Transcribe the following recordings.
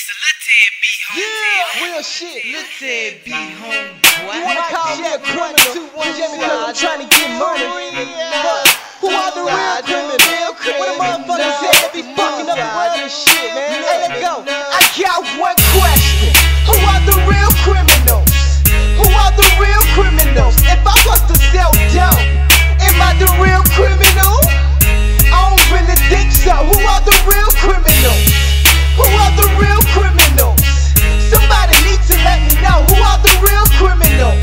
Yeah, real shit. Let's say be home. You wanna call me a criminal? Just because I'm trying to get money. But who are the real criminals? What the motherfuckers say that be fucking up the world and shit, man? Hey, let's go. I got one question. Who are the real criminals? Who are the real criminals? If I was to sell dope, am I the real criminal? I don't really think so. Who are the real criminals? Who are the real criminals? Somebody needs to let me know. Who are the real criminals?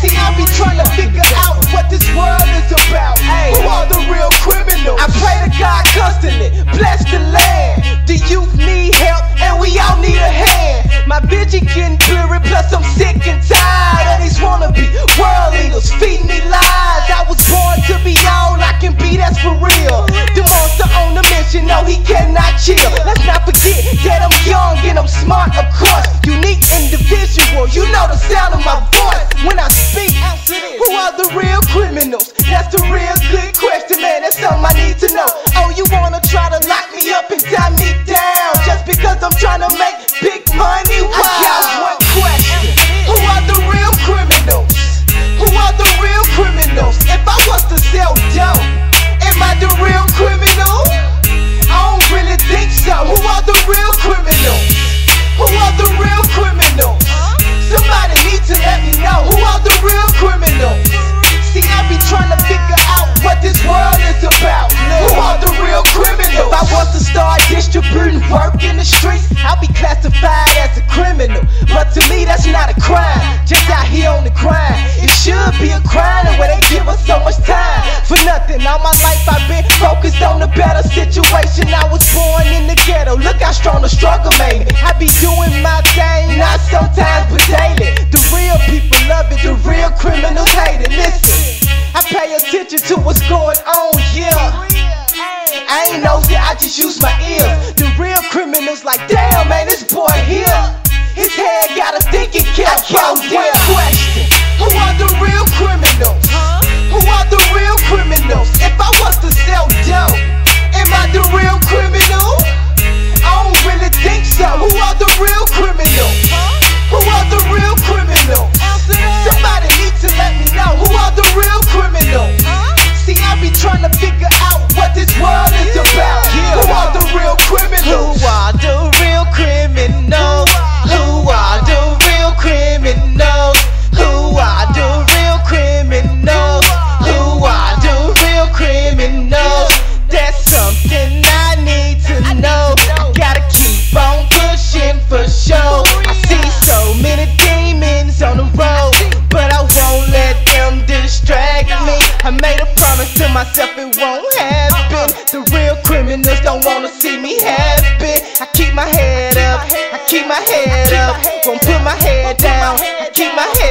See, I be trying to figure out what this world is about. Who are the real criminals? I pray to God constantly, bless the land. The youth need help and we all need a hand. My vision getting blurry, plus I'm sick and tired of these wannabe world leaders feeding me lies. I was born to be all I can be, that's for real. The monster on the mission, no, he cannot chill. Let's not forget that I'm young and I'm smart, of course. Unique individual, you know the sound of my voice when I speak. Who are the real criminals? That's the real good question, man. That's something I need to know. Oh, you wanna try to lock me up and tie me down just because I'm trying to make big money? Wow. I got one question. Who are the real criminals? Who are the real criminals? If I was to sell dope, am I the real criminal? I don't really think so. Who are the real criminals? Who are the real criminals? Somebody needs to let me know. Who are the real criminals? See, I be trying to figure out what this world is about. Who are the real criminals? If I was to start distributing work in the streets, I'll be classified as a criminal. But to me, that's not a crime. Just out here on the grind. It should be a crime the way they give us so much time. For nothing, all my life I've been focused on a better situation. I was born in the ghetto. Look how strong the struggle made me. I be doing my thing, not sometimes but daily. The real people love it, the real criminals hate it. Listen, I pay attention to what's going on, yeah. I ain't nosy, I just use my ears. The real criminals like, damn man, this boy here, his head got a thinking cap. I got one question. Who are the real criminals? Who are the real criminals? If I was to sell dope, am I the real criminal? I don't really think so. Who are the real criminals? Who are the real criminals? Somebody needs to let me know. Who are the real criminals? See, I be trying to figure out what this world is about. Who are the real criminals? Who are the real criminals? Who are the real criminals? Who are the real criminals? Who are the real criminals? That's something I need to know. I gotta keep on pushing for sure. I see so many demons on the road, but I won't let them distract me. I made a promise to myself it won't happen. The real criminals don't wanna see me happy. I keep my head up, I keep my head up. Won't put my head down, I keep my head